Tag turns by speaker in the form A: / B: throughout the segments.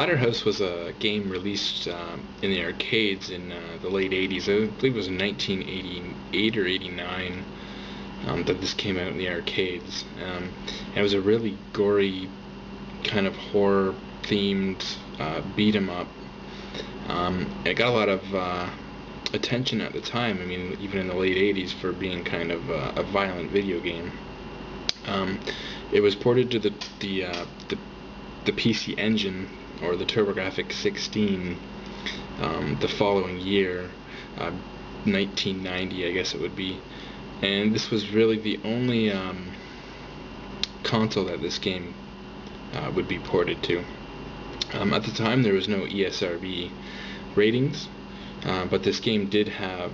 A: Splatterhouse was a game released in the arcades in the late 80s. I believe it was in 1988 or 89 that this came out in the arcades. And it was a really gory, kind of horror-themed beat 'em up. It got a lot of attention at the time. I mean, even in the late 80s, for being kind of a violent video game. It was ported to the PC Engine, or the TurboGrafx-16, the following year, 1990, I guess it would be. And this was really the only console that this game would be ported to. At the time, there was no ESRB ratings, but this game did have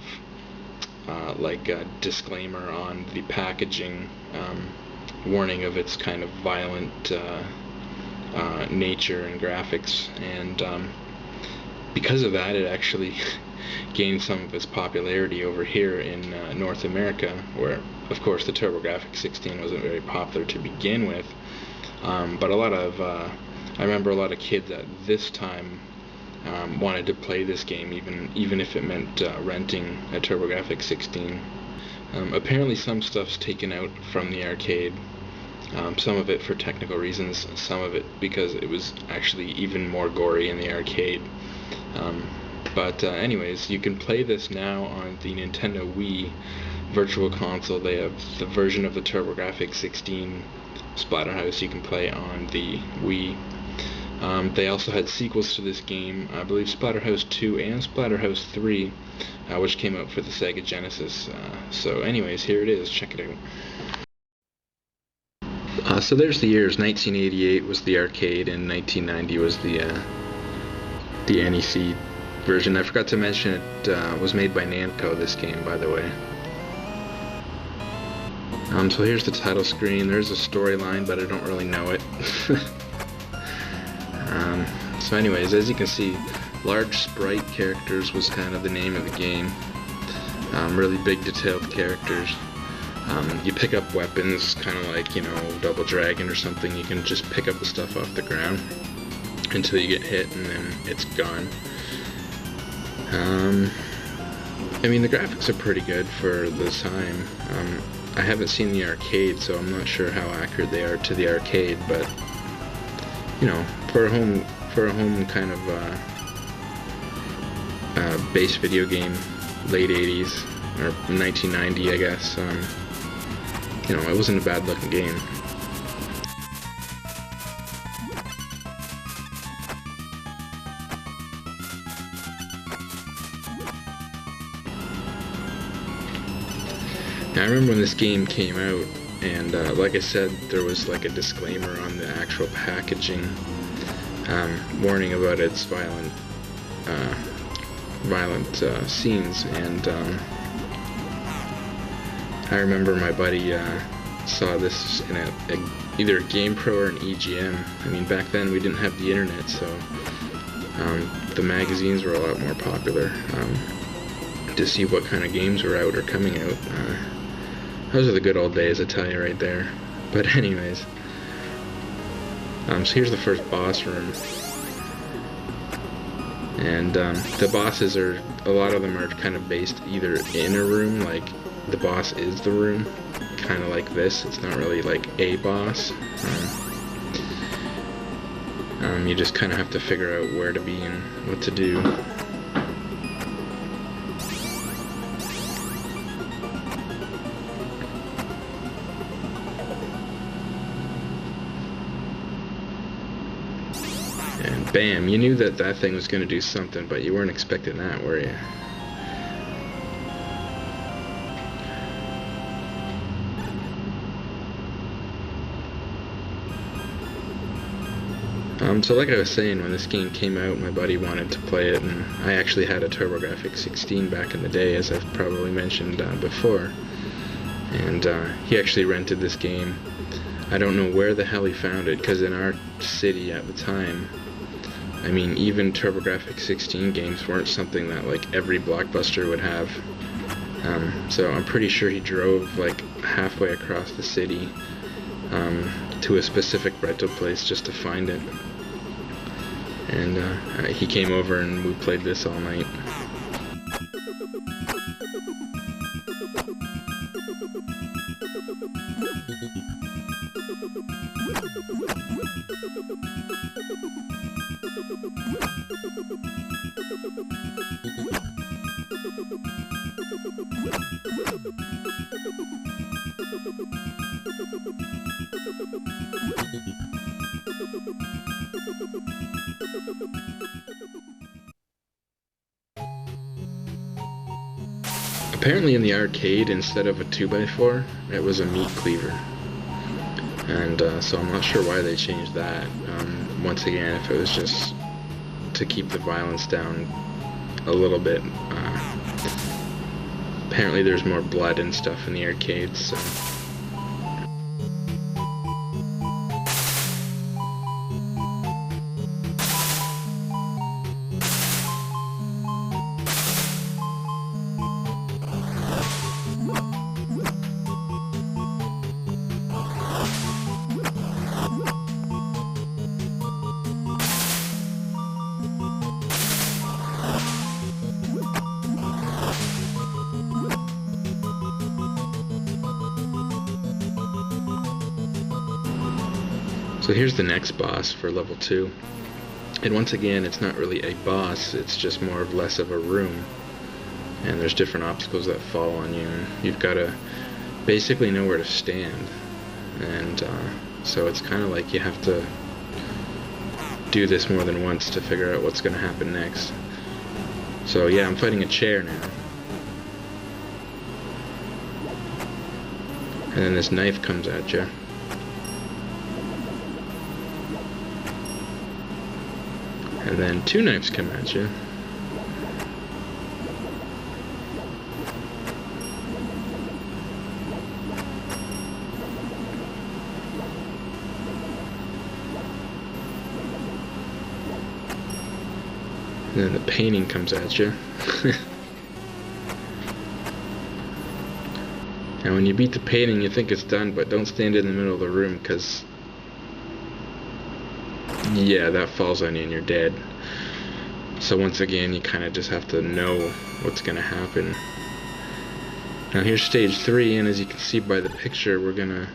A: like a disclaimer on the packaging, warning of its kind of violent nature and graphics, and because of that, it actually gained some of its popularity over here in North America, where of course the TurboGrafx-16 wasn't very popular to begin with, but a lot of I remember a lot of kids at this time wanted to play this game, even if it meant renting a TurboGrafx-16. Apparently some stuff's taken out from the arcade, some of it for technical reasons, some of it because it was actually even more gory in the arcade. But anyways, you can play this now on the Nintendo Wii Virtual Console. They have the version of the TurboGrafx-16 Splatterhouse you can play on the Wii. They also had sequels to this game, I believe Splatterhouse 2 and Splatterhouse 3, which came out for the Sega Genesis. So anyways, here it is, check it out. So there's the years. 1988 was the arcade, and 1990 was the NEC version. I forgot to mention it was made by Namco, this game, by the way. So here's the title screen. There's a storyline, but I don't really know it. So anyways, as you can see, large sprite characters was kind of the name of the game. Really big detailed characters. You pick up weapons, kind of like, you know, Double Dragon or something. You can just pick up the stuff off the ground until you get hit, and then it's gone. I mean, the graphics are pretty good for the time. I haven't seen the arcade, so I'm not sure how accurate they are to the arcade, but you know, for a home kind of base video game, late 80s or 1990, I guess. You know, it wasn't a bad looking game. Now, I remember when this game came out, and like I said, there was like a disclaimer on the actual packaging, warning about its violent scenes, and I remember my buddy saw this in either a GamePro or an EGM. I mean, back then we didn't have the internet, so the magazines were a lot more popular to see what kind of games were out or coming out. Those are the good old days, I tell you right there. But anyways, so here's the first boss room, and the bosses are, a lot of them are kind of based either in a room, like the boss is the room, kind of like this. It's not really like a boss. You just kind of have to figure out where to be and what to do. And bam, you knew that that thing was going to do something, but you weren't expecting that, were you? So like I was saying, when this game came out, my buddy wanted to play it, and I actually had a TurboGrafx-16 back in the day, as I've probably mentioned before. And he actually rented this game. I don't know where the hell he found it, because in our city at the time, I mean, even TurboGrafx-16 games weren't something that like every Blockbuster would have. So I'm pretty sure he drove like halfway across the city to a specific rental place just to find it. and he came over and we played this all night. Apparently in the arcade, instead of a 2x4, it was a meat cleaver. And so I'm not sure why they changed that. Once again, if it was just to keep the violence down a little bit. Apparently there's more blood and stuff in the arcades, so... So here's the next boss for level 2. And once again, it's not really a boss, it's just more or less of a room. And there's different obstacles that fall on you, and you've got to basically know where to stand. And so it's kind of like you have to do this more than once to figure out what's going to happen next. So yeah, I'm fighting a chair now. And then this knife comes at you. And then 2 knives come at you. And then the painting comes at you. Now when you beat the painting, you think it's done, but don't stand in the middle of the room, because yeah, that falls on you and you're dead. So once again, you kind of just have to know what's going to happen. Now here's stage 3, and as you can see by the picture, we're going to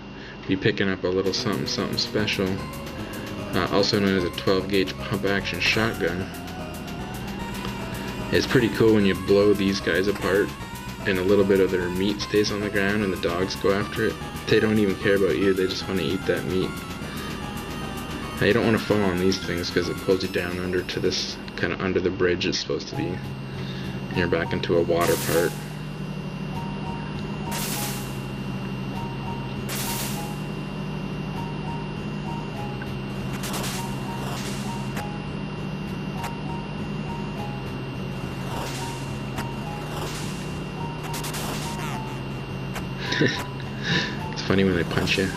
A: be picking up a little something special. Also known as a 12-gauge pump-action shotgun. It's pretty cool when you blow these guys apart and a little bit of their meat stays on the ground and the dogs go after it. They don't even care about you, they just want to eat that meat. Now you don't want to fall on these things because it pulls you down under to this kind of under the bridge it's supposed to be. And you're back into a water part. It's funny when they punch you.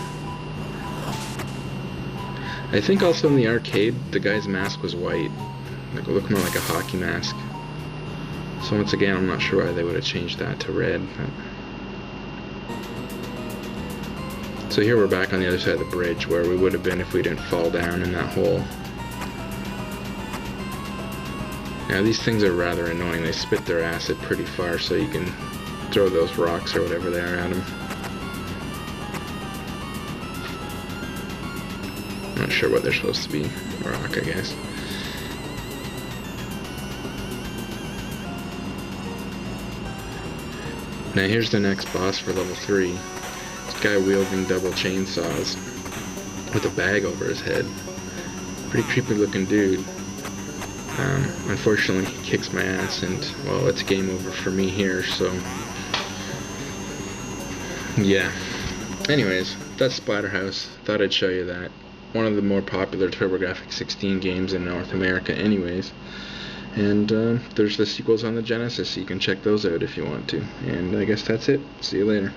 A: I think also in the arcade, the guy's mask was white. Like, it looked more like a hockey mask. So once again, I'm not sure why they would have changed that to red. So here we're back on the other side of the bridge, where we would have been if we didn't fall down in that hole. Now these things are rather annoying. They spit their acid pretty far, so you can throw those rocks or whatever they are at them. Not sure what they're supposed to be. A rock, I guess. Now here's the next boss for level 3. This guy wielding double chainsaws with a bag over his head. Pretty creepy looking dude. Unfortunately he kicks my ass, and well, it's game over for me here, so yeah. Anyways, that's Splatterhouse. Thought I'd show you that. One of the more popular TurboGrafx-16 games in North America anyways. And there's the sequels on the Genesis, so you can check those out if you want to. And I guess that's it. See you later.